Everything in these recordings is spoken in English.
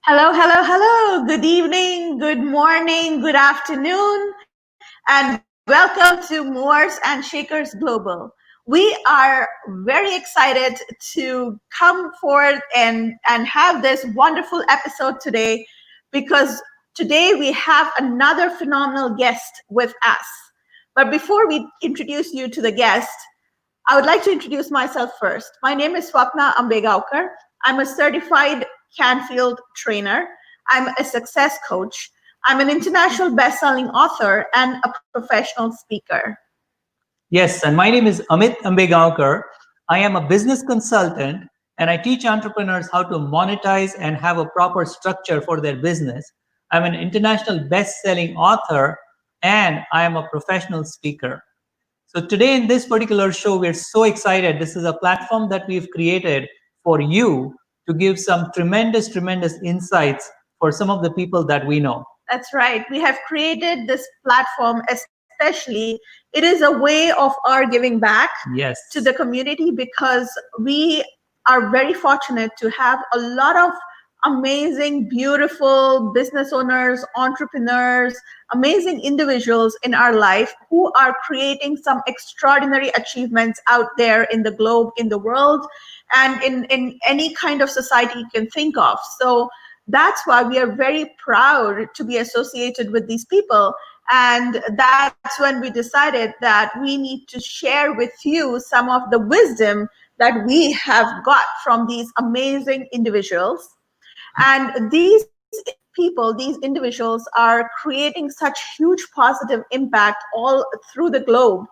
Hello, hello, hello. Good evening, good morning, good afternoon, and welcome to Movers and Shakers Global. We are very excited to come forth and have this wonderful episode today because today we have another phenomenal guest with us. But before we introduce you to the guest, I would like to introduce myself first. My name is Swapna Ambegaonkar. I'm a certified Canfield trainer. I'm a success coach. I'm an international best-selling author and a professional speaker. Yes, and my name is Amit Ambegaonkar. I am a business consultant and I teach entrepreneurs how to monetize and have a proper structure for their business. I'm an international best-selling author and I am a professional speaker. So today in this particular show, we're so excited. This is a platform that we've created for you to give some tremendous insights for some of the people that we know. That's right. We have created this platform, especially, it is a way of our giving back to the community because we are very fortunate to have a lot of amazing, beautiful business owners, entrepreneurs, amazing individuals in our life who are creating some extraordinary achievements out there in the globe, in the world, and in any kind of society you can think of. So that's why we are very proud to be associated with these people. And that's when we decided that we need to share with you some of the wisdom that we have got from these amazing individuals. And these people, these individuals are creating such huge positive impact all through the globe.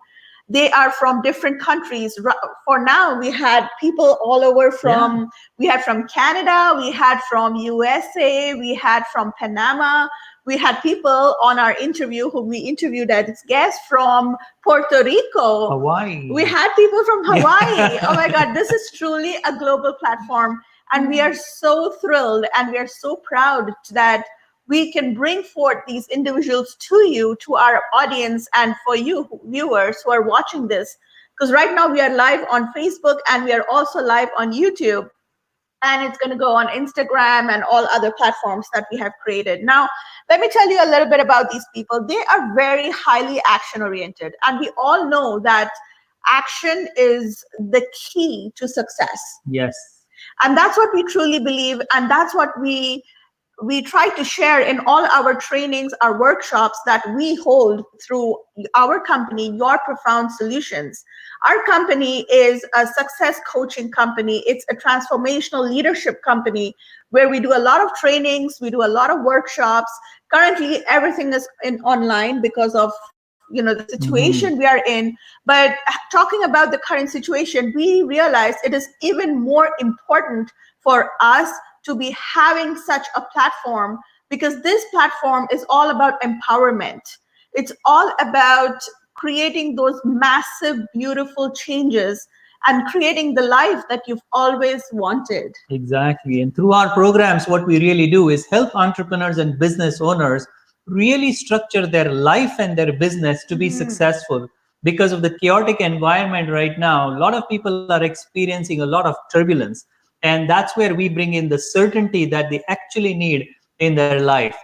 They are from different countries. For now, we had people all over from, we had from Canada, we had from USA, we had from Panama. We had people on our interview who we interviewed as guests from Puerto Rico. Hawaii. We had people from Hawaii. Oh my God, this is truly a global platform. And we are so thrilled and we are so proud that we can bring forth these individuals to you, to our audience, and for you viewers who are watching this. Because right now we are live on Facebook and we are also live on YouTube. And it's going to go on Instagram and all other platforms that we have created. Now, let me tell you a little bit about these people. They are very highly action oriented. And we all know that action is the key to success. Yes. And that's what we truly believe. And that's what we try to share in all our trainings, our workshops that we hold through our company, Your Profound Solutions. Our company is a success coaching company. It's a transformational leadership company where we do a lot of trainings, we do a lot of workshops. Currently, everything is online because of the situation we are in. But talking about the current situation, we realize it is even more important for us to be having such a platform because this platform is all about empowerment. It's all about creating those massive, beautiful changes and creating the life that you've always wanted. Exactly. And through our programs, what we really do is help entrepreneurs and business owners really structure their life and their business to be successful. Because of the chaotic environment right now, a lot of people are experiencing a lot of turbulence. And that's where we bring in the certainty that they actually need in their life.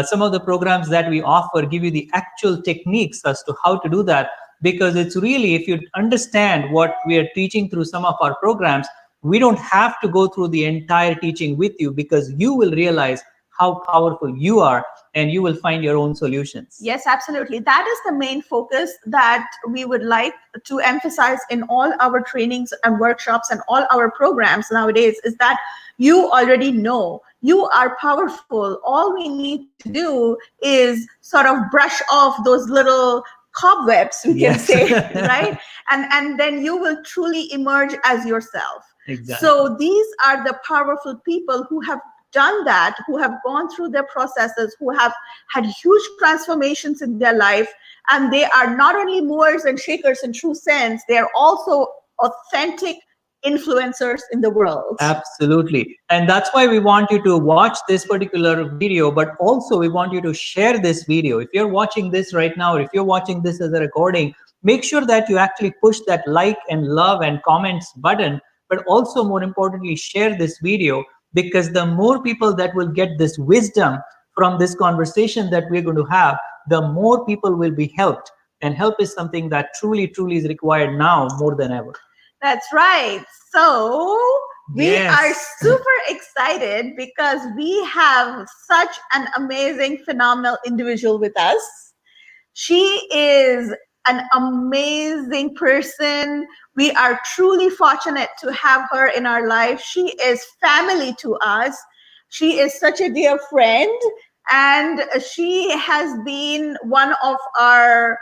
Some of the programs that we offer give you the actual techniques as to how to do that, because it's really, if you understand what we are teaching through some of our programs, we don't have to go through the entire teaching with you, because you will realize how powerful you are and you will find your own solutions. Yes, absolutely. That is the main focus that we would like to emphasize in all our trainings and workshops and all our programs nowadays, is that you already know you are powerful. All we need to do is sort of brush off those little cobwebs, we can say, right? And then you will truly emerge as yourself. Exactly. So these are the powerful people who have done that, who have gone through their processes, who have had huge transformations in their life. And they are not only movers and shakers in true sense, they are also authentic influencers in the world. Absolutely. And that's why we want you to watch this particular video, but also we want you to share this video. If you're watching this right now, or if you're watching this as a recording, make sure that you actually push that like and love and comments button, but also more importantly, share this video, because the more people that will get this wisdom from this conversation that we're going to have, the more people will be helped. And help is something that truly, truly is required now more than ever. That's right. So we Yes. are super excited because we have such an amazing, phenomenal individual with us. She is an amazing person. We are truly fortunate to have her in our life. She is family to us. She is such a dear friend, and she has been one of our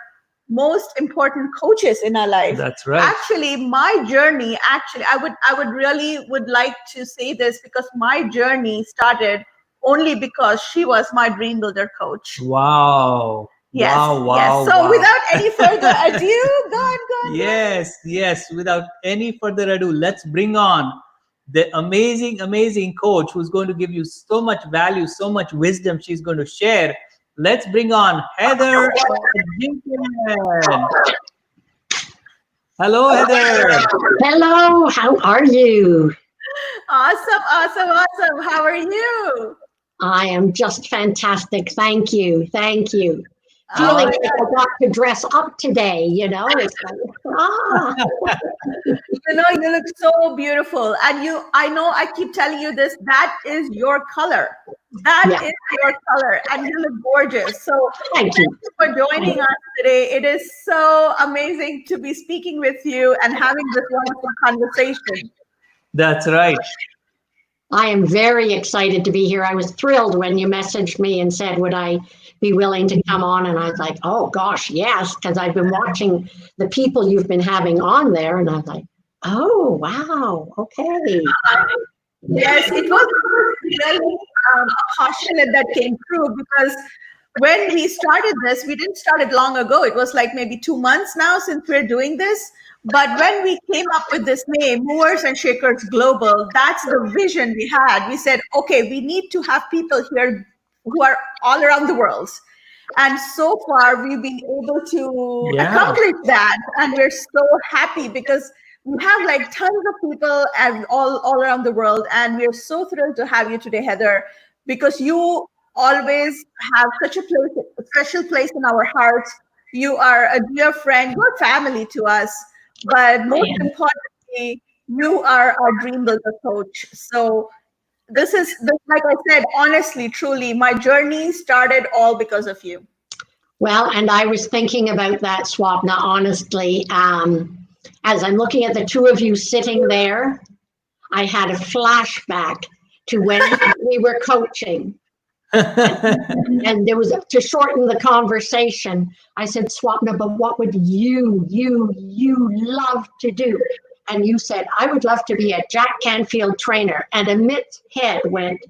most important coaches in our life. That's right. Actually, my journey, I would really would like to say this, because my journey started only because she was my dream builder coach. Wow. Yes. Wow. Yes. So without any further ado, go on. Yes. Without any further ado, let's bring on the amazing coach who's going to give you so much value, so much wisdom she's going to share. Let's bring on Heather Edgington. Hello, Heather. Hello, how are you? Awesome. How are you? I am just fantastic. Thank you. Feeling like I got to dress up today, you know. It's like, You look so beautiful. And I know I keep telling you this, that is your color. That is your color. And you look gorgeous. So thank you for joining us today. It is so amazing to be speaking with you and having this wonderful conversation. That's right. I am very excited to be here. I was thrilled when you messaged me and said, would I be willing to come on? And I was like, oh gosh, yes, because I've been watching the people you've been having on there. And I was like, oh, wow, okay. Yes, it was really passionate that came through, because when we started this, we didn't start it long ago. It was like maybe 2 months now since we're doing this. But when we came up with this name, Movers and Shakers Global, that's the vision we had. We said, okay, we need to have people here who are all around the world. And so far, we've been able to accomplish that. And we're so happy because we have like tons of people all around the world. And we're so thrilled to have you today, Heather, because you always have such a special place in our hearts. You are a dear friend, you're family to us. But most importantly, you are our dream builder coach. So this is, like I said, honestly, truly, my journey started all because of you. Well, and I was thinking about that, Swapna, honestly. As I'm looking at the two of you sitting there, I had a flashback to when we were coaching. And there was, to shorten the conversation, I said, Swapna, but what would you love to do? And you said, I would love to be a Jack Canfield trainer. And Amit's head went.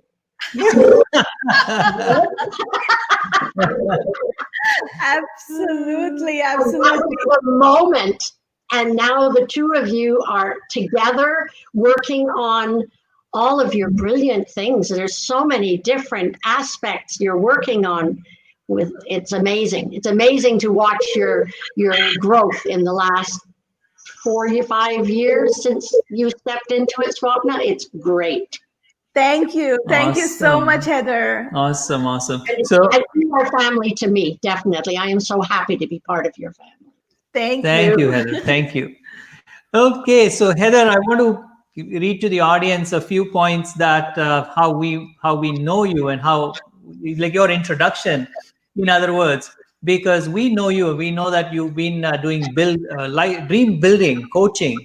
Absolutely. The moment. And now the two of you are together working on all of your brilliant things. There's so many different aspects you're working on with. It's amazing. It's amazing to watch your growth in the last 4 or 5 years since you stepped into it, Swapna. It's great. Thank you. Thank you so much, Heather. Awesome. So you are family to me, definitely. I am so happy to be part of your family. Thank you, Heather. Thank you. Okay, so Heather, I want to read to the audience a few points that how we know you and how, like, your introduction, in other words, because we know you, we know that you've been doing dream building coaching,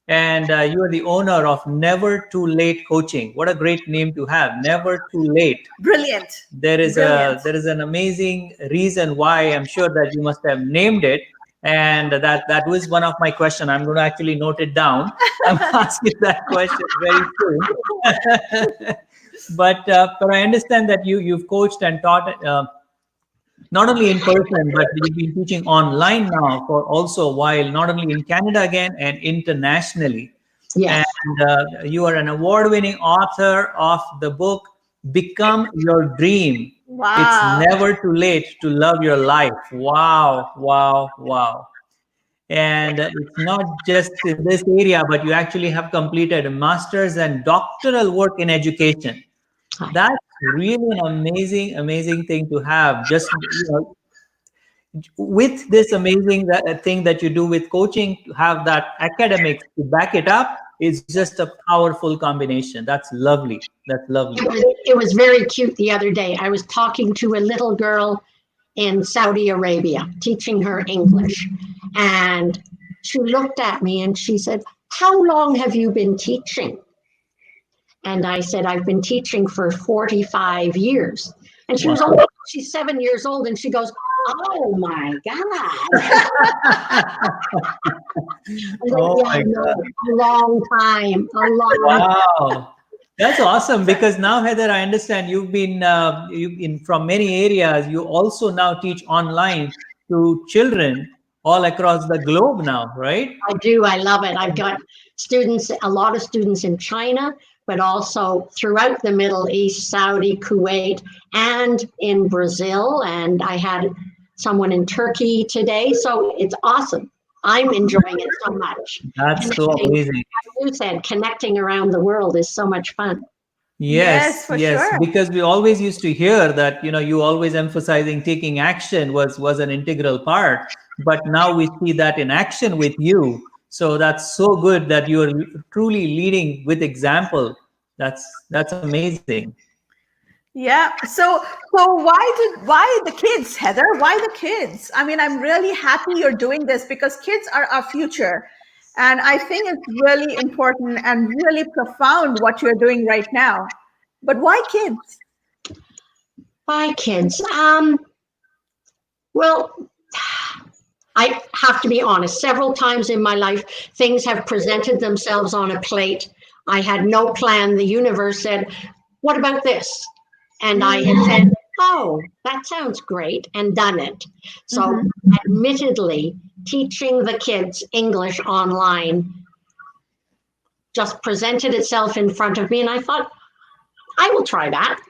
and you are the owner of Never Too Late Coaching. What a great name to have, Never Too Late. Brilliant. There is an amazing reason why I'm sure that you must have named it. And that was one of my questions. I'm going to actually note it down. I'm asking that question very soon. But I understand that you've coached and taught not only in person, but you've been teaching online now for also a while, not only in Canada again and internationally. Yes. And you are an award-winning author of the book Become Your Dream. Wow. It's never too late to love your life. Wow. And it's not just in this area, but you actually have completed a master's and doctoral work in education. That's really an amazing, amazing thing to have. Just, with this amazing thing that you do with coaching, to have that academics to back it up is just a powerful combination. That's lovely. That's lovely. It was very cute the other day. I was talking to a little girl in Saudi Arabia, teaching her English. And she looked at me and she said, "How long have you been teaching?" And I said, "I've been teaching for 45 years. And she's 7 years old, and she goes, "Oh my God." My God. A long time, a long Wow. That's awesome, because now, Heather, I understand you've been from many areas. You also now teach online to children all across the globe now, right? I do. I love it. I've got students, a lot of students in China, but also throughout the Middle East, Saudi, Kuwait, and in Brazil. And I had someone in Turkey today. So it's awesome. I'm enjoying it so much. That's so amazing. As you said, connecting around the world is so much fun. Yes, for sure. Because we always used to hear that, you always emphasizing taking action was an integral part, but now we see that in action with you. So that's so good that you're truly leading with example. That's amazing. Yeah. So why the kids, Heather? Why the kids? I mean, I'm really happy you're doing this, because kids are our future. And I think it's really important and really profound what you're doing right now. But why kids? Why kids? Well, I have to be honest, several times in my life, things have presented themselves on a plate. I had no plan. The universe said, "What about this?" And I had said, "Oh, that sounds great," and done it. So admittedly, teaching the kids English online just presented itself in front of me. And I thought, I will try that.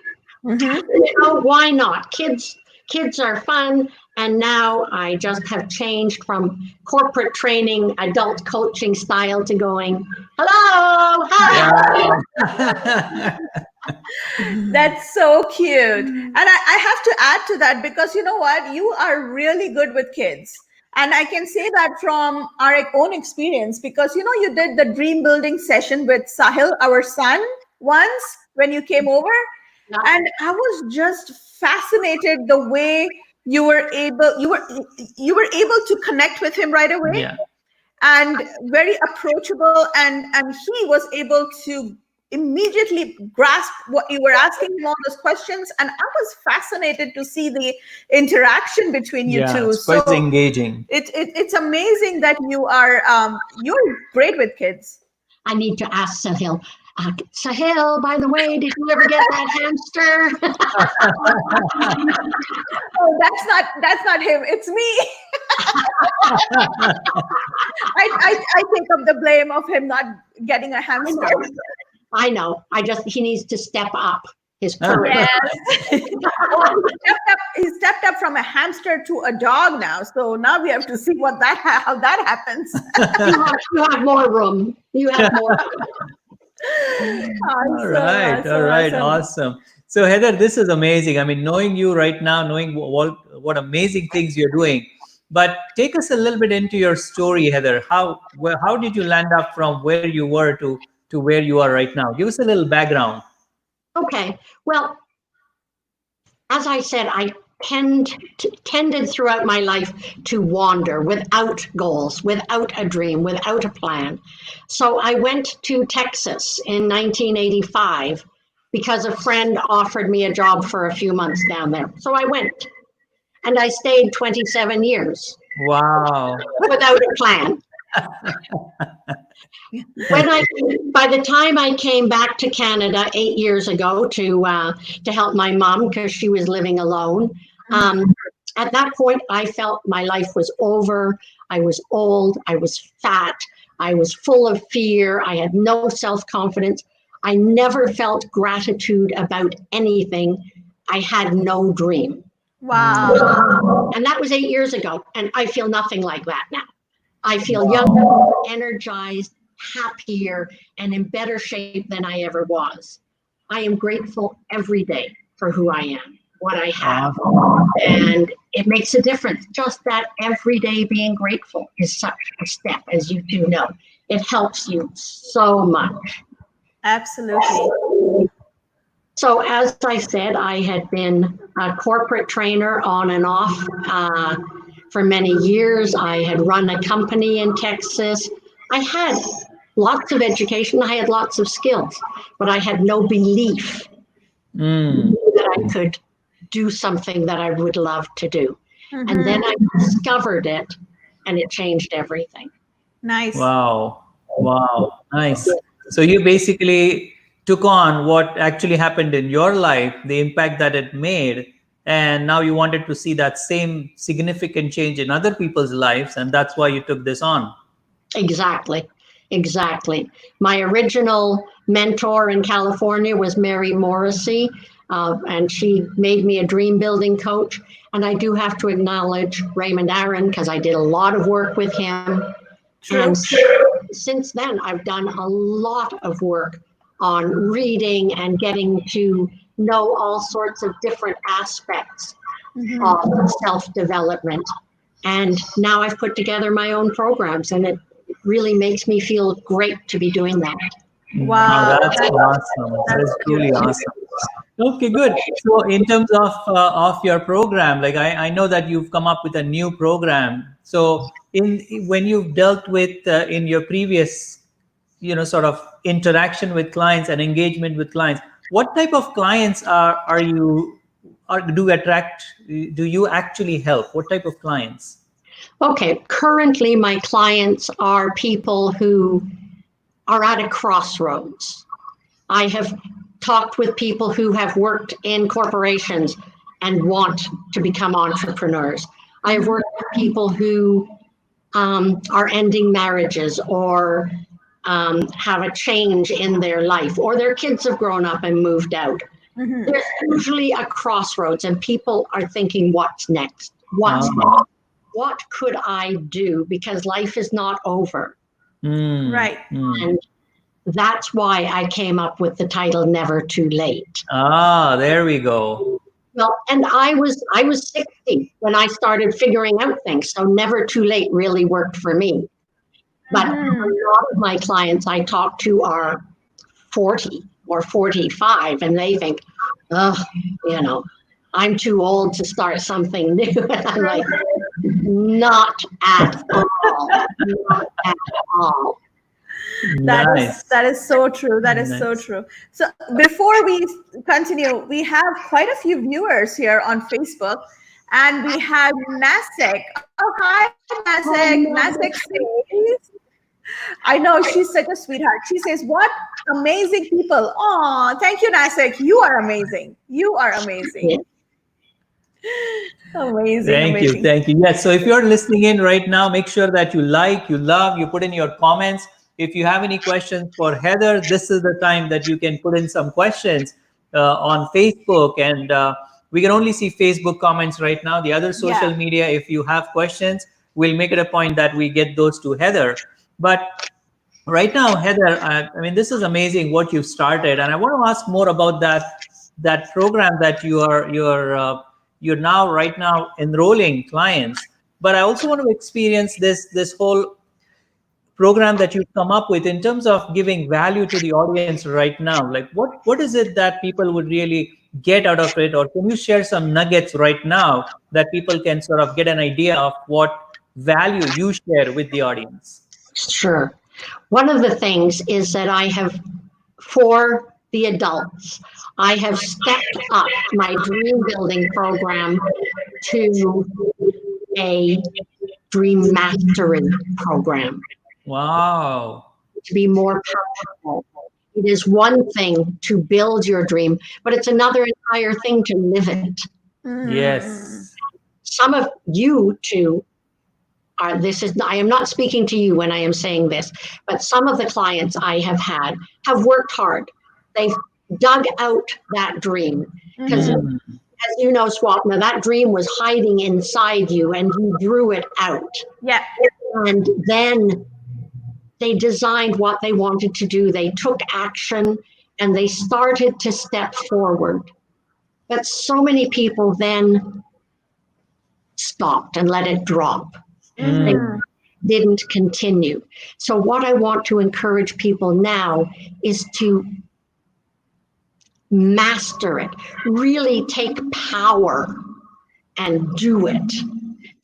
Why not? Kids are fun. And now I just have changed from corporate training, adult coaching style to going, "Hello, hi." That's so cute. And I have to add to that, because you know what? You are really good with kids. And I can say that from our own experience, because you did the dream building session with Sahil, our son, once when you came over. And I was just fascinated the way you were able to connect with him right away. Yeah. And very approachable, and he was able to immediately grasp what you were asking him, all those questions. And I was fascinated to see the interaction between you two. It's quite engaging. It's amazing that you're great with kids. I need to ask Sahil. Sahil, by the way, did you ever get that hamster? Oh, that's not him. It's me. I take up the blame of him not getting a hamster. I know. He needs to step up his courage. Yes. He stepped up from a hamster to a dog now. So now we have to see how that happens. You have more room. You have more room. All right. Awesome. So Heather, this is amazing. I mean, knowing you right now, knowing what amazing things you're doing. But take us a little bit into your story, Heather. How did you land up from where you were to where you are right now? Give us a little background. Okay. Well, as I said, I tended throughout my life to wander without goals, without a dream, without a plan. So I went to Texas in 1985 because a friend offered me a job for a few months down there. So I went, and I stayed 27 years. Wow. Without a plan. By the time I came back to Canada 8 years ago to help my mom, because she was living alone, at that point I felt my life was over. I was old. I was fat. I was full of fear. I had no self-confidence. I never felt gratitude about anything. I had no dream. Wow. And that was 8 years ago, and I feel nothing like that now. I feel younger, energized, happier, and in better shape than I ever was. I am grateful every day for who I am, what I have, and it makes a difference. Just that every day being grateful is such a step, as you do know. It helps you so much. Absolutely. So as I said, I had been a corporate trainer on and off for many years. I had run a company in Texas. I had lots of education. I had lots of skills, but I had no belief that I could do something that I would love to do. And then I discovered it, and it changed everything. Nice. Wow. Nice. So you basically took on what actually happened in your life, the impact that it made, and now you wanted to see that same significant change in other people's lives, and that's why you took this on. Exactly. My original mentor in California was Mary Morrissey, and she made me a dream building coach. And I do have to acknowledge Raymond Aaron, because I did a lot of work with him. True. And since then, I've done a lot of work on reading and getting to know all sorts of different aspects of self-development. And now I've put together my own programs, and it really makes me feel great to be doing that. Wow. That's awesome. That is truly awesome. Okay, good. So in terms of your program, like I know that you've come up with a new program. So when you've dealt with in your previous, sort of interaction with clients and engagement with clients, what type of clients do you actually help? What type of clients? Okay, currently my clients are people who are at a crossroads. I have talked with people who have worked in corporations and want to become entrepreneurs. I have worked with people who are ending marriages or have a change in their life, or their kids have grown up and moved out. There's usually a crossroads, and people are thinking, what's next? What's next? What could I do? Because life is not over. Right. And that's why I came up with the title Never Too Late. There we go. Well, and I was 60 when I started figuring out things. So Never Too Late really worked for me. But a lot of my clients I talk to are 40 or 45, and they think, I'm too old to start something new. And I'm like, not at all. Not at all. That is so true. That is so true. So before we continue, we have quite a few viewers here on Facebook, and we have Nasik. Oh, hi, Nasik. Nasik says, I know, she's such a sweetheart. She says, what amazing people. Oh, thank you, Nasik. You are amazing. You are amazing. Amazing. Thank you. Yes. So if you're listening in right now, make sure that you like, you love, you put in your comments. If you have any questions for Heather, this is the time that you can put in some questions on Facebook. And we can only see Facebook comments right now. The other social media, if you have questions, we'll make it a point that we get those to Heather. But right now, Heather, I mean, this is amazing what you've started. And I want to ask more about that program that you're now right now enrolling clients. But I also want to experience this whole program that you've come up with in terms of giving value to the audience right now. Like what is it that people would really get out of it? Or can you share some nuggets right now that people can sort of get an idea of what value you share with the audience? Sure. One of the things is that I have, for the adults, I have stepped up my dream building program to a dream mastery program. Wow. To be more powerful. It is one thing to build your dream, but it's another entire thing to live it. Yes. Some of you two are, I am not speaking to you when I am saying this, but some of the clients I have had have worked hard. They've dug out that dream. Because as you know, Swapna, that dream was hiding inside you and you drew it out. Yeah. And then they designed what they wanted to do. They took action and they started to step forward. But so many people then stopped and let it drop. They didn't continue. So what I want to encourage people now is to master it, really take power and do it.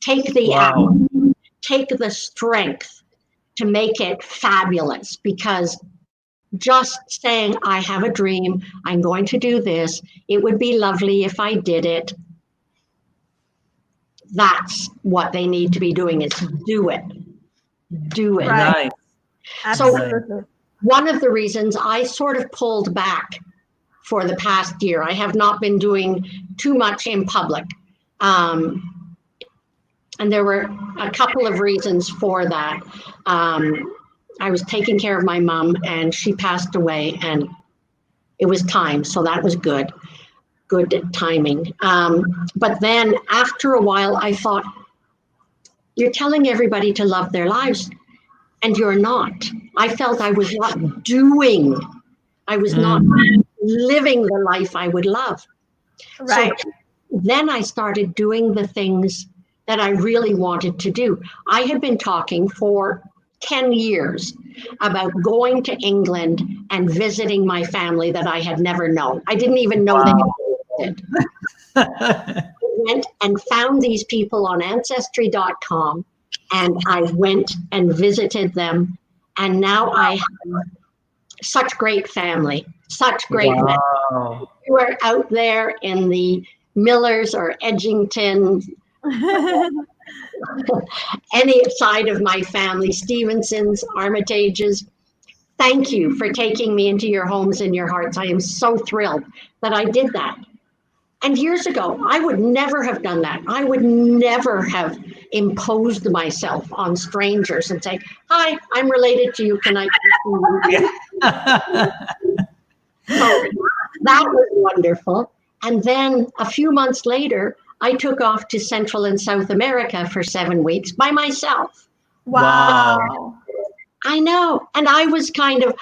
Take the action, take the strength to make it fabulous, because just saying, I have a dream, I'm going to do this, it would be lovely if I did it. That's what they need to be doing, is do it. Do it. Right. Absolutely. One of the reasons I sort of pulled back for the past year, I have not been doing too much in public. And there were a couple of reasons for that. I was taking care of my mom and she passed away, and it was time. So that was good timing. But then after a while, I thought, you're telling everybody to love their lives and you're not. I felt I was not doing, I was not living the life I would love. Right. So then I started doing the things that I really wanted to do. I had been talking for 10 years about going to England and visiting my family that I had never known. I didn't even know they existed. I went and found these people on Ancestry.com, and I went and visited them. And now I have such great family, such great family. We were out there in the Millers or Edgington, any side of my family, Stevensons, Armitages. Thank you for taking me into your homes and your hearts. I am so thrilled that I did that. And years ago, I would never have done that. I would never have imposed myself on strangers and say, hi, I'm related to you. Can I? So that was wonderful. And then a few months later, I took off to Central and South America for 7 weeks by myself. Wow. I know. And I was kind of,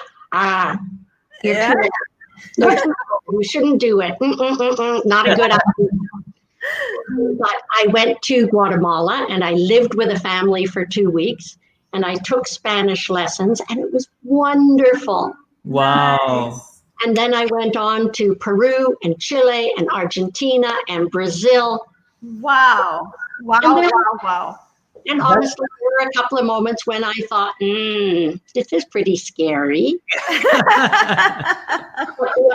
you're too old. You shouldn't do it. Not a good idea. But I went to Guatemala and I lived with a family for 2 weeks, and I took Spanish lessons, and it was wonderful. Wow. And then I went on to Peru and Chile and Argentina and Brazil. Wow. Wow. And Wow. And honestly, there were a couple of moments when I thought, this is pretty scary.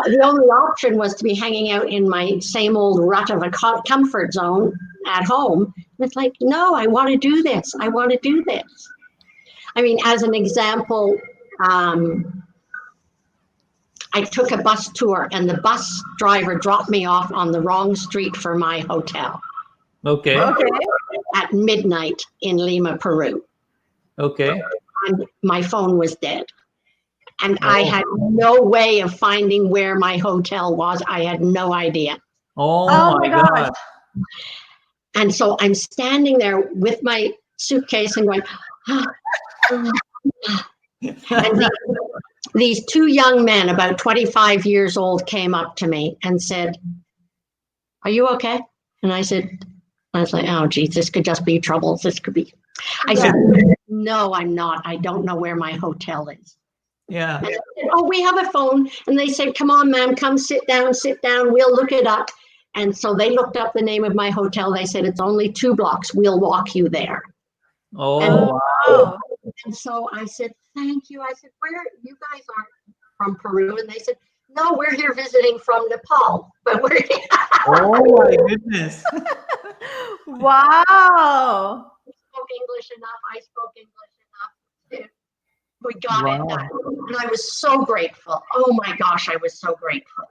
The only option was to be hanging out in my same old rut of a comfort zone at home. It's like, no, I want to do this. I want to do this. I mean, as an example, I took a bus tour and the bus driver dropped me off on the wrong street for my hotel. Okay. At midnight in Lima, Peru. Okay. And my phone was dead. And I had no way of finding where my hotel was. I had no idea. Oh my God. And so I'm standing there with my suitcase and going, and these two young men, about 25 years old, came up to me and said, are you okay? And I was like, oh, geez, this could just be trouble. This could be. I said, no, I'm not. I don't know where my hotel is. Yeah. And I said, oh, we have a phone. And they said, come on, ma'am, come sit down. We'll look it up. And so they looked up the name of my hotel. They said, it's only 2 blocks. We'll walk you there. Oh, wow. And so I said, thank you. I said, where, you guys aren't from Peru? And they said, no, we're here visiting from Nepal. But we're here. Oh my goodness. Wow. We spoke English enough. I spoke English enough. We got it done. And I was so grateful. Oh my gosh, I was so grateful.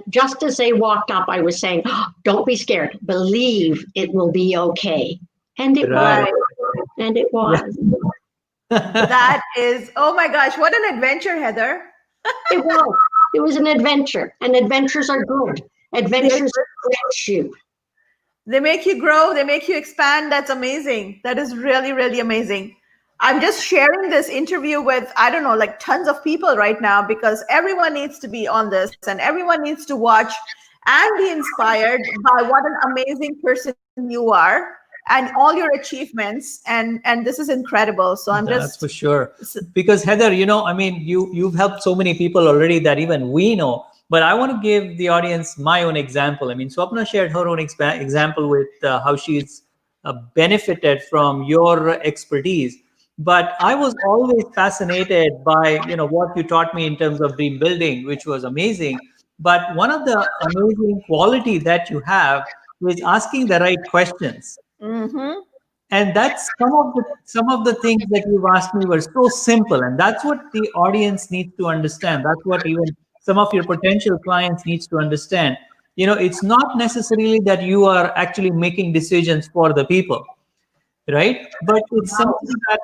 Just as they walked up, I was saying, oh, don't be scared. Believe it will be okay. And it was. And it was. That is, oh my gosh, what an adventure, Heather. It was. It was an adventure. And adventures are good. Adventures stretch you. They make you grow, they make you expand. That's amazing. That is really, really amazing. I'm just sharing this interview with, I don't know, like tons of people right now, because everyone needs to be on this and everyone needs to watch and be inspired by what an amazing person you are and all your achievements. And this is incredible. So That's for sure. Because Heather, I mean, you've helped so many people already that even we know. But I want to give the audience my own example. I mean, Swapna shared her own example with how she's benefited from your expertise. But I was always fascinated by, what you taught me in terms of dream building, which was amazing. But one of the amazing quality that you have is asking the right questions. Mm-hmm. And that's some of the things that you've asked me were so simple, and that's what the audience needs to understand. That's what even some of your potential clients needs to understand. It's not necessarily that you are actually making decisions for the people, right? But it's something that,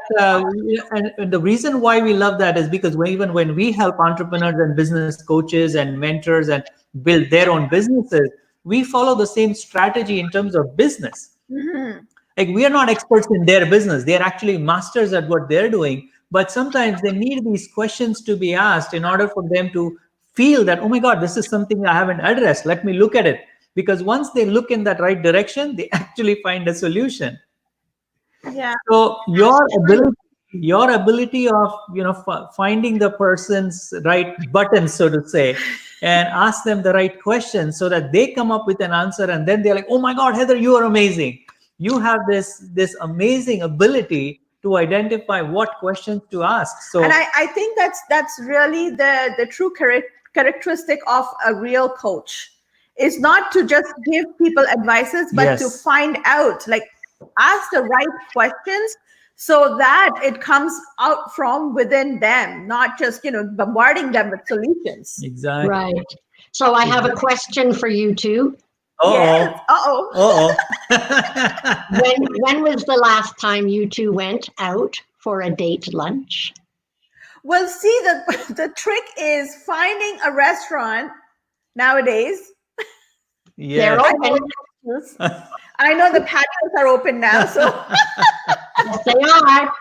and the reason why we love that is because even when we help entrepreneurs and business coaches and mentors and build their own businesses, we follow the same strategy in terms of business. Mm-hmm. Like, we are not experts in their business. They're actually masters at what they're doing. But sometimes they need these questions to be asked in order for them to feel that, oh my God, this is something I haven't addressed. Let me look at it. Because once they look in that right direction, they actually find a solution. Yeah. So your ability of finding the person's right button, so to say, and ask them the right questions so that they come up with an answer, and then they're like, oh my God, Heather, you are amazing. You have this amazing ability to identify what questions to ask. So, and I think that's really the true characteristic of a real coach, is not to just give people advices, but to find out, like, ask the right questions so that it comes out from within them, not just bombarding them with solutions. Exactly. Right. So I have a question for you two. Yes. When was the last time you two went out for a date lunch? Well, see, the trick is finding a restaurant nowadays. They're open. I know the patios are open now, so yes, they are.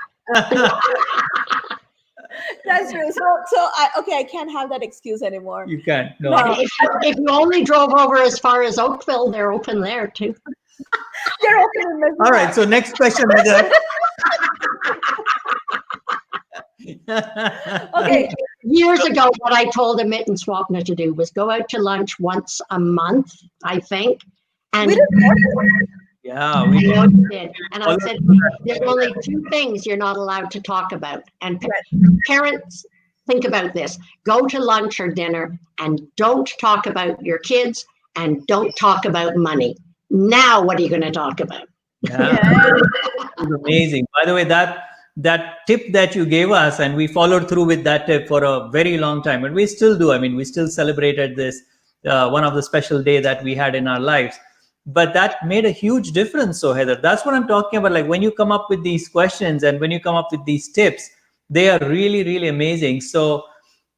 That's true. So I can't have that excuse anymore. You can't. No. If you only drove over as far as Oakville, they're open there too. They're open in Missouri. All right. So next question, Heather. Okay. Years ago, what I told Amit and Swapna to do was go out to lunch once a month, I think. And yeah, we did. And I said, there's only two things you're not allowed to talk about. And parents, think about this. Go to lunch or dinner and don't talk about your kids and don't talk about money. Now, what are you going to talk about? Yeah. Amazing. By the way, that tip that you gave us, and we followed through with that tip for a very long time, and we still do. I mean, we still celebrated this, one of the special day that we had in our lives. But that made a huge difference. So Heather, that's what I'm talking about. Like, when you come up with these questions and when you come up with these tips, they are really, really amazing. So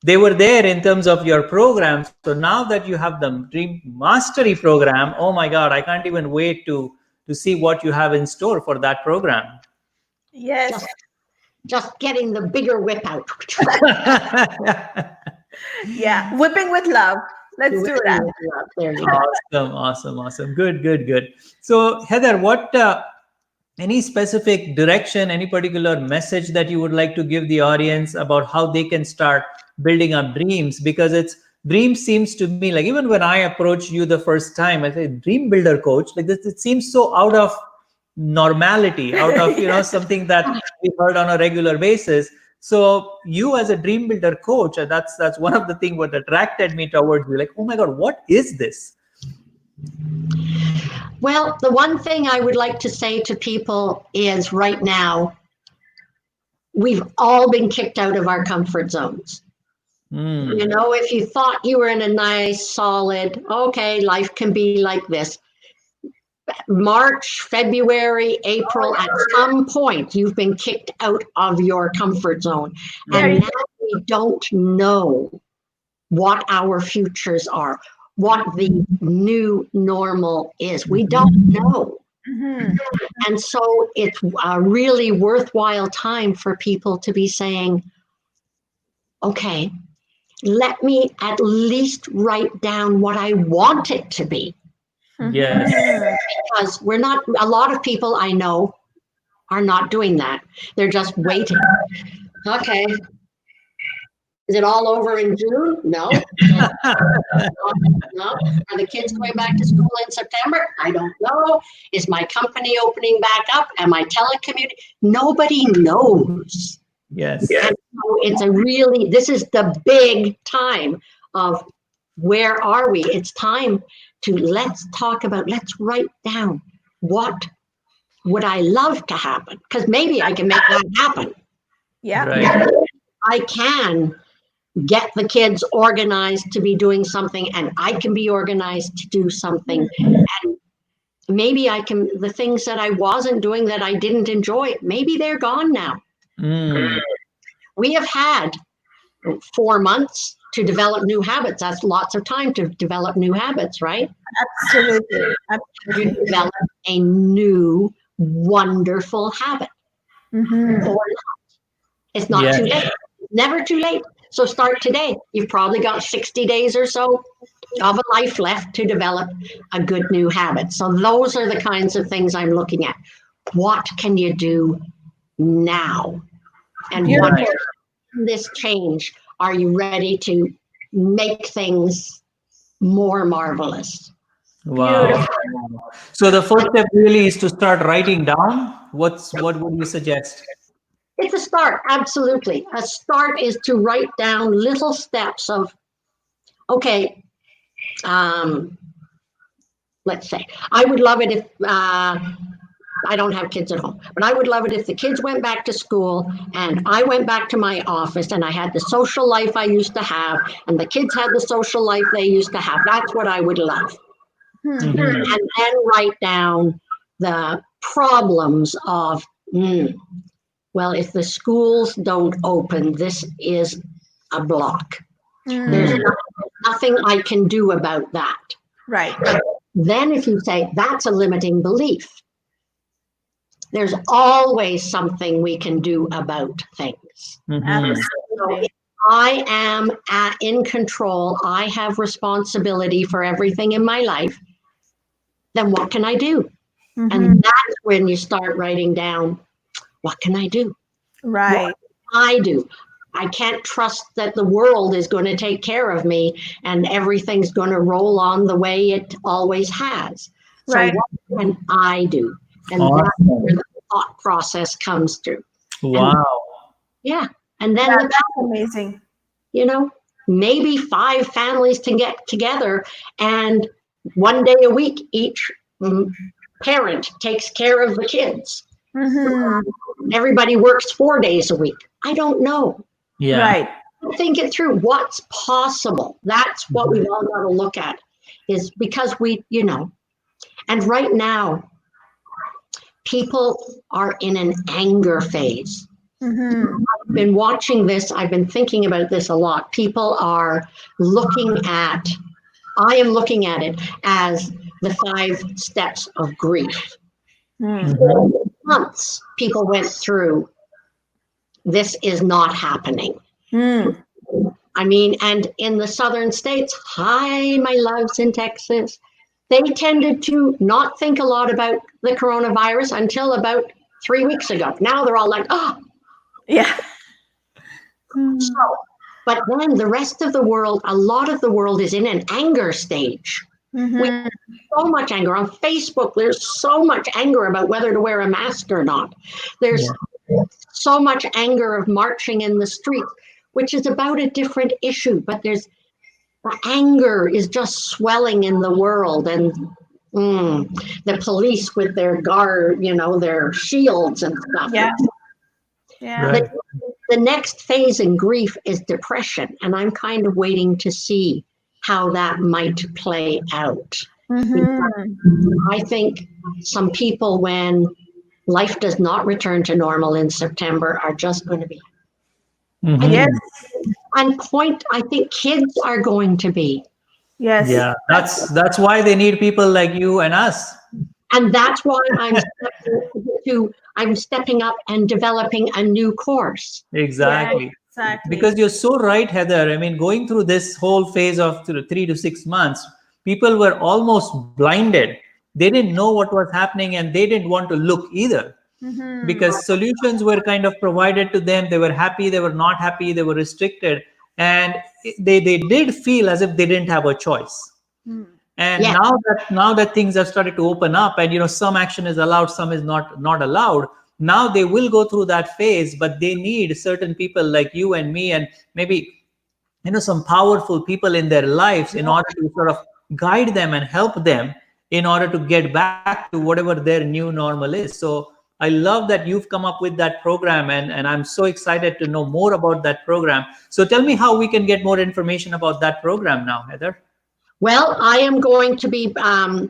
they were there in terms of your programs. So now that you have the Dream Mastery program, oh my God, I can't even wait to see what you have in store for that program. Yes. Just getting the bigger whip out. Yeah, whipping with love. Let's do that. There you go. Awesome. Good. So Heather, what any specific direction, any particular message that you would like to give the audience about how they can start building up dreams? Because dreams seems to me, like, even when I approached you the first time, I said, dream builder coach, like this, it seems so out of normality, out of something that we heard on a regular basis. So you as a dream builder coach, that's one of the things what attracted me towards you. Like, oh my God, what is this? Well, the one thing I would like to say to people is, right now, we've all been kicked out of our comfort zones. If you thought you were in a nice, solid, okay, life can be like this. March, February, April, at some point, you've been kicked out of your comfort zone. And now we don't know what our futures are. what the new normal is. We don't know. And so it's a really worthwhile time for people to be saying, okay, let me at least write down what I want it to be. Yes. Because we're not, a lot of people I know are not doing that. They're just waiting. Okay. Is it all over in June? No. No. Are the kids going back to school in September? I don't know. Is my company opening back up? Am I telecommuting? Nobody knows. Yes. And so it's a really, this is the big time of where are we? It's time to let's write down what would I love to happen? Because maybe I can make that happen. Yeah. Right. I can get the kids organized to be doing something, and I can be organized to do something. And maybe I can, the things that I wasn't doing that I didn't enjoy, maybe they're gone now. We have had 4 months to develop new habits. That's lots of time to develop new habits, right? Absolutely. You develop a new wonderful habit. It's not too late. Never too late. So start today. You've probably got 60 days or so of a life left to develop a good new habit. So those are the kinds of things I'm looking at. What can you do now? And what this change? Are you ready to make things more marvelous? Wow. Beautiful. So the first step really is to start writing down. What would you suggest? It's a start, absolutely. A start is to write down little steps of, okay, let's say, I would love it if, I don't have kids at home, but I would love it if the kids went back to school and I went back to my office and I had the social life I used to have and the kids had the social life they used to have. That's what I would love. And then write down the problems of, well, if the schools don't open, this is a block. There's nothing I can do about that. Right. Then if you say that's a limiting belief, there's always something we can do about things. Absolutely. So if I am in control, I have responsibility for everything in my life, then what can I do? And that's when you start writing down, what can I do? Right. What can I do? I can't trust that the world is going to take care of me and everything's going to roll on the way it always has. So Right. what can I do? And that's where the thought process comes through. Wow. And then That's amazing. Maybe 5 families can get together and 1 day a week, each parent takes care of the kids. Everybody works 4 days a week. I don't know. Right. Think it through. What's possible? That's what we've all got to look at, is because and right now, people are in an anger phase. I've been watching this. I've been thinking about this a lot. People are I am looking at it as the 5 steps of grief. Months people went through, this is not happening. I mean, and in the southern states, hi, my loves in Texas, they tended to not think a lot about the coronavirus until about 3 weeks ago. Now they're all like, oh. Yeah. So, but then the rest of the world, a lot of the world is in an anger stage. We have so much anger. On Facebook, there's so much anger about whether to wear a mask or not. There's so much anger of marching in the street, which is about a different issue. But the anger is just swelling in the world. And the police with their guard, their shields and stuff. Yeah. Right. The next phase in grief is depression. And I'm kind of waiting to see how that might play out. I think some people, when life does not return to normal in September, are just going to be. Yes. I think kids are going to be. Yes. Yeah, that's why they need people like you and us. And that's why I'm stepping up and developing a new course. Exactly. Yes, exactly. Because you're so right, Heather. I mean, going through this whole phase of 3 to 6 months, people were almost blinded. They didn't know what was happening and they didn't want to look either, because solutions were kind of provided to them. They were happy, they were not happy, they were restricted, and they did feel as if they didn't have a choice. And Yeah. now that things have started to open up, and some action is allowed, some is not allowed. Now they will go through that phase, but they need certain people like you and me, and maybe some powerful people in their lives, in order to sort of guide them and help them in order to get back to whatever their new normal is. So I love that you've come up with that program, and I'm so excited to know more about that program. So tell me how we can get more information about that program now, Heather. Well, I am going to be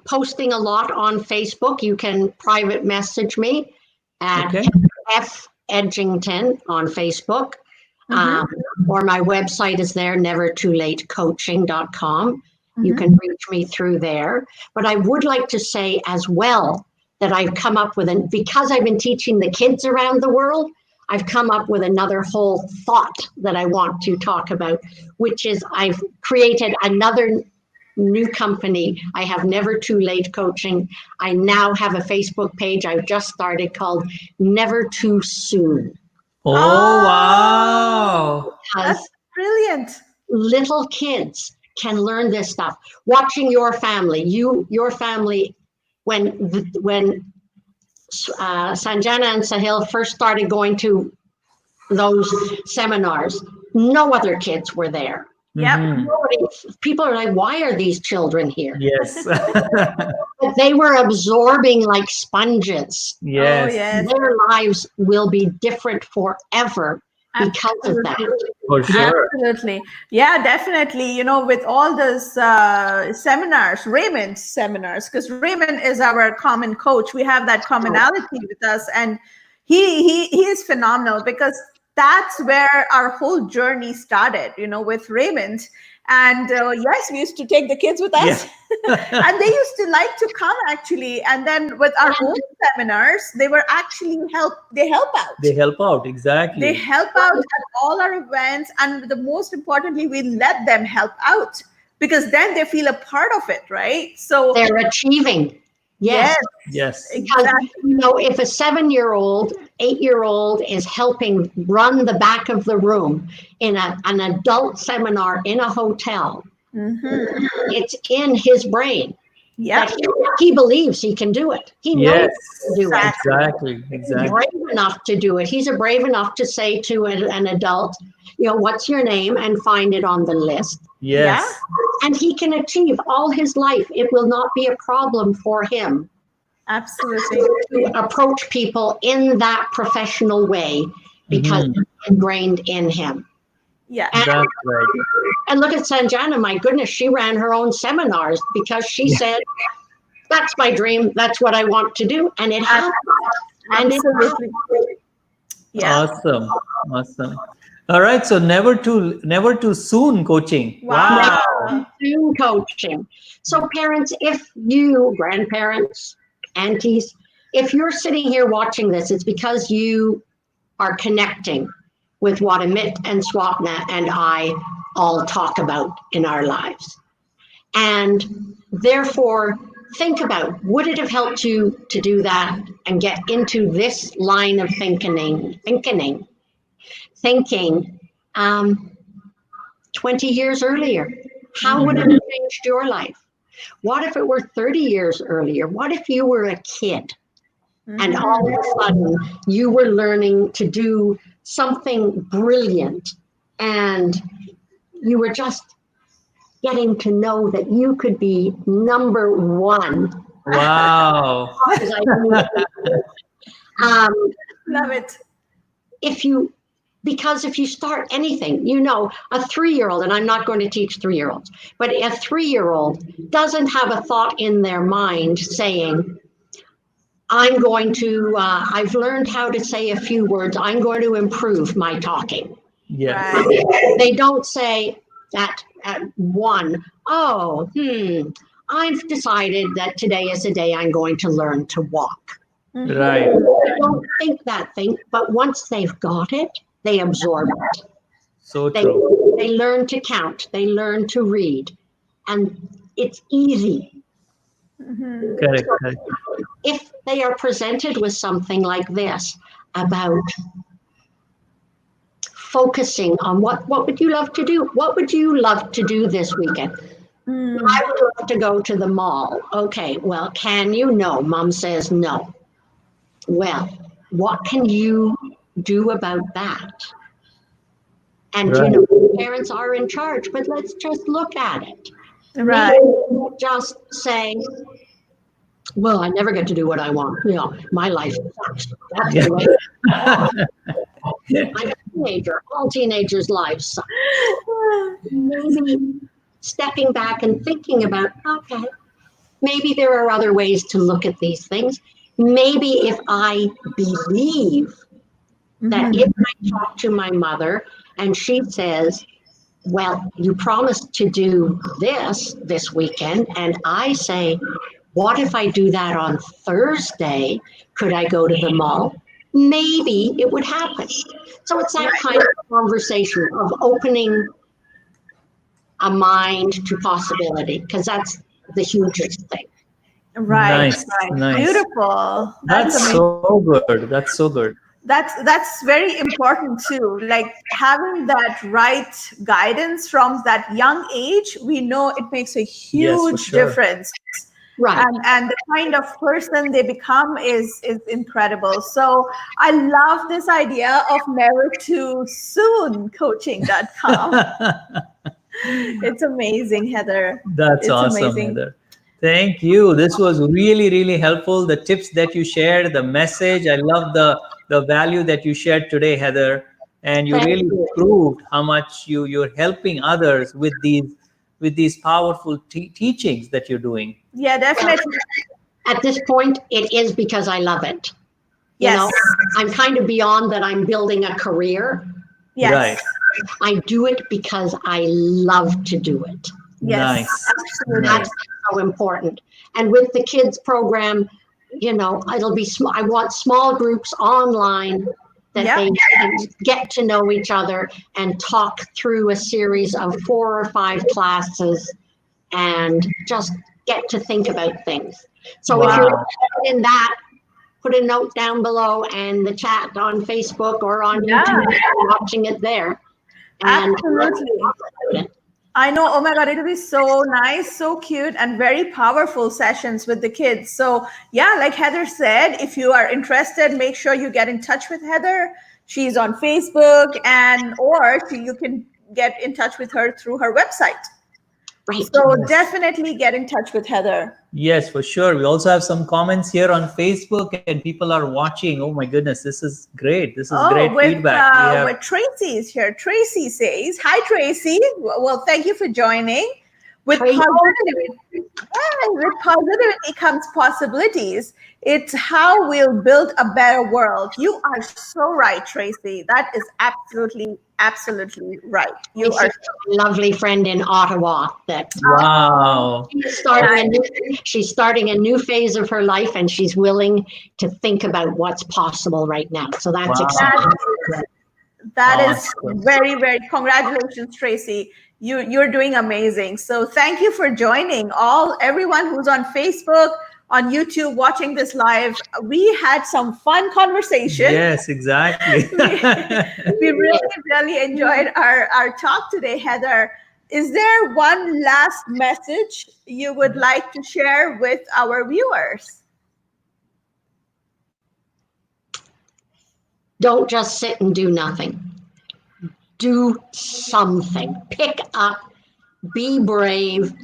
posting a lot on Facebook. You can private message me at Okay. F Edgington on Facebook. Or my website is there, nevertoolatecoaching.com. You can reach me through there. But I would like to say as well that I've come up with, because I've been teaching the kids around the world, I've come up with another whole thought that I want to talk about, which is I've created another new company. I have Never Too Late Coaching. I now have a Facebook page I've just started called Never Too Soon. Oh, wow. That's brilliant. Little kids can learn this stuff. Watching your family, your family, when Sanjana and Sahil first started going to those seminars, no other kids were there. Yep. People are like, why are these children here? Yes. But they were absorbing like sponges. Yes. Oh, yes. Their lives will be different forever because of that. For sure. Absolutely. Yeah, definitely. With all those seminars, Raymond's seminars, because Raymond is our common coach. We have that commonality with us. And he is phenomenal, because that's where our whole journey started, with Raymond. And yes, we used to take the kids with us. Yeah. And they used to like to come, actually. And then with our own seminars, they were actually they help out. They help out, exactly. They help out at all our events. And the most importantly, we let them help out, because then they feel a part of it, right? So they're achieving. Yes. Exactly. Because, if a 7-year-old, 8-year-old is helping run the back of the room in an adult seminar in a hotel, it's in his brain. Yeah. He believes he can do it. He knows he can do it. Exactly. He's brave enough to do it. He's brave enough to say to an adult, what's your name, and find it on the list. Yes. Yeah. And he can achieve all his life. It will not be a problem for him. Absolutely. To approach people in that professional way, because it's ingrained in him. Yeah. That's right. And look at Sanjana, my goodness, she ran her own seminars because she said, that's my dream. That's what I want to do. And it happened. Absolutely. Yeah. Awesome. All right. So never too soon coaching. Wow. Never too soon coaching. So parents, grandparents, aunties, if you're sitting here watching this, it's because you are connecting with what Amit and Swapna and I all talk about in our lives. And therefore, think about, would it have helped you to do that and get into this line of thinking 20 years earlier? How would it have changed your life? What if it were 30 years earlier? What if you were a kid and all of a sudden you were learning to do something brilliant, and you were just getting to know that you could be number one? Wow. Love it. Because if you start anything, a 3-year-old, and I'm not going to teach 3-year-olds, but a 3-year-old doesn't have a thought in their mind saying, I've learned how to say a few words. I'm going to improve my talking. Yeah. They don't say that at 1, I've decided that today is the day I'm going to learn to walk. Right. They don't think that thing, but once they've got it, they absorb it. So true. They learn to count, they learn to read, and it's easy. Correct. If they are presented with something like this about focusing on what would you love to do? What would you love to do this weekend? I would love to go to the mall. Okay, well, can you? No. Mom says no. Well, what can you do about that? And Right. parents are in charge, but let's just look at it. Right. Maybe just saying, well, I never get to do what I want. My life sucks. That's the way. I'm a teenager. All teenagers' lives suck. Maybe stepping back and thinking about, okay, maybe there are other ways to look at these things. Maybe if I believe that if I talk to my mother and she says, well, you promised to do this weekend, and I say, what if I do that on Thursday? Could I go to the mall? Maybe it would happen. So it's that kind of conversation of opening a mind to possibility, because that's the hugest thing. Right. Nice. Beautiful. That's so good. That's so good. That's very important too. Like having that right guidance from that young age, we know it makes a huge difference. Right. And the kind of person they become is incredible. So I love this idea of never too soon coaching.com. It's amazing, Heather. That's awesome, amazing. Heather. Thank you. This was really, really helpful. The tips that you shared, the message. I love the value that you shared today, Heather. And you really proved how much you're helping others with these powerful teachings that you're doing. Yeah, definitely. At this point, it is because I love it. Yes. I'm kind of beyond that. I'm building a career. Yes. Right. I do it because I love to do it. Yes. Nice. Absolutely. That's so important. And with the kids program, it'll be small. I want small groups online that they can get to know each other and talk through a series of 4 or 5 classes and just get to think about things. So if you're interested in that, put a note down below and the chat on Facebook or on YouTube, watching it there. And absolutely. I know. Oh my God, it'll be so nice, so cute, and very powerful sessions with the kids. So yeah, like Heather said, if you are interested, make sure you get in touch with Heather. She's on Facebook, or you can get in touch with her through her website. Right. So definitely get in touch with Heather. Yes, for sure. We also have some comments here on Facebook and people are watching. Oh my goodness, this is great. This is great feedback. With Tracy is here. Tracy says, hi, Tracy. Well, thank you for joining. With positivity comes possibilities. It's how we'll build a better world. You are so right, Tracy. That is absolutely right. You are a lovely friend in Ottawa. Wow. She's starting a new phase of her life, and she's willing to think about what's possible right now. So that's exciting. That is very, very, congratulations, Tracy. You're doing amazing. So thank you for joining everyone who's on Facebook, on YouTube, watching this live. We had some fun conversation. Yes, exactly. we really enjoyed our talk today, Heather. Is there one last message you would like to share with our viewers? Don't just sit and do nothing. Do something. Pick up, be brave,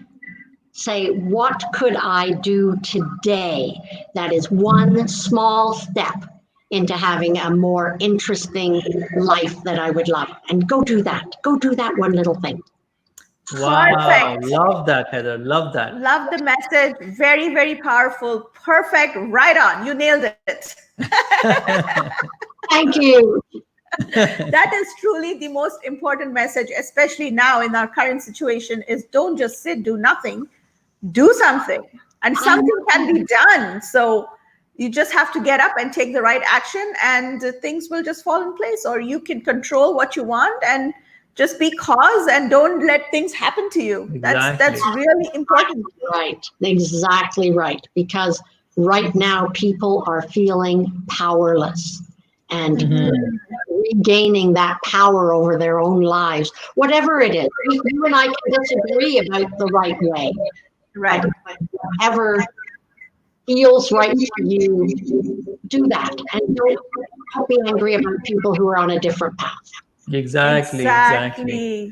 say, what could I do today? That is one small step into having a more interesting life that I would love. And go do that. Go do that one little thing. Wow. Perfect. Love that, Heather. Love that. Love the message. Very, very powerful. Perfect. Right on. You nailed it. Thank you. That is truly the most important message, especially now in our current situation, is don't just sit, do nothing, do something. And something can be done. So you just have to get up and take the right action, and things will just fall in place, or you can control what you want and just be cause and don't let things happen to you. Exactly. That's really important. Right, exactly right. Because right now people are feeling powerless and regaining that power over their own lives, whatever it is. You and I can disagree about the right way. Right. Whatever feels right for you, do that. And don't be angry about people who are on a different path. Exactly.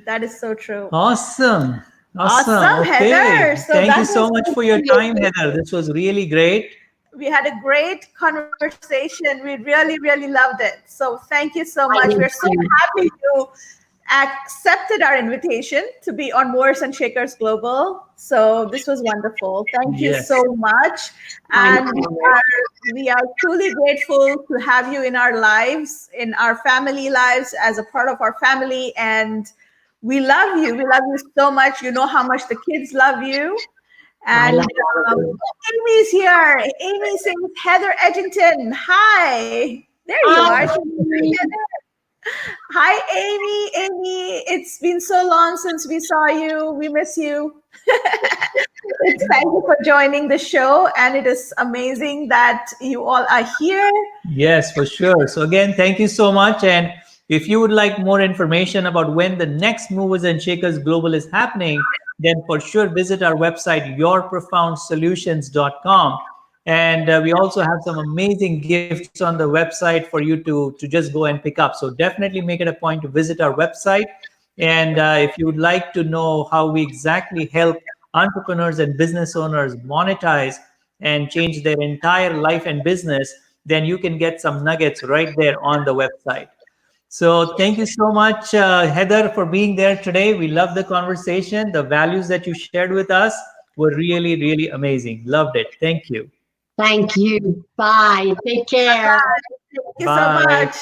That is so true. Awesome. Awesome, Okay. Heather. So Thank that you so was much for your time, Heather. This was really great. We had a great conversation. We really, really loved it. So thank you so much. did We're so too. happy you accepted our invitation to be on Movers and Shakers Global. So this was wonderful. Thank you Yes. so much. And we are truly grateful to have you in our lives, in our family lives, as a part of our family. And we love you. We love you so much. You know how much the kids love you. And Amy's here. Amy says, Heather Edgington. Hi. There you are. Hi, Amy. Amy, it's been so long since we saw you. We miss you. Thank you for joining the show. And it is amazing that you all are here. Yes, for sure. So again, thank you so much. And if you would like more information about when the next Movers and Shakers Global is happening, then for sure visit our website, yourprofoundsolutions.com. And we also have some amazing gifts on the website for you to just go and pick up. So definitely make it a point to visit our website. And if you would like to know how we exactly help entrepreneurs and business owners monetize and change their entire life and business, then you can get some nuggets right there on the website. So thank you so much, Heather, for being there today. We love the conversation. The values that you shared with us were really, really amazing. Loved it. Thank you. Thank you. Bye. Take care. Thank you so much.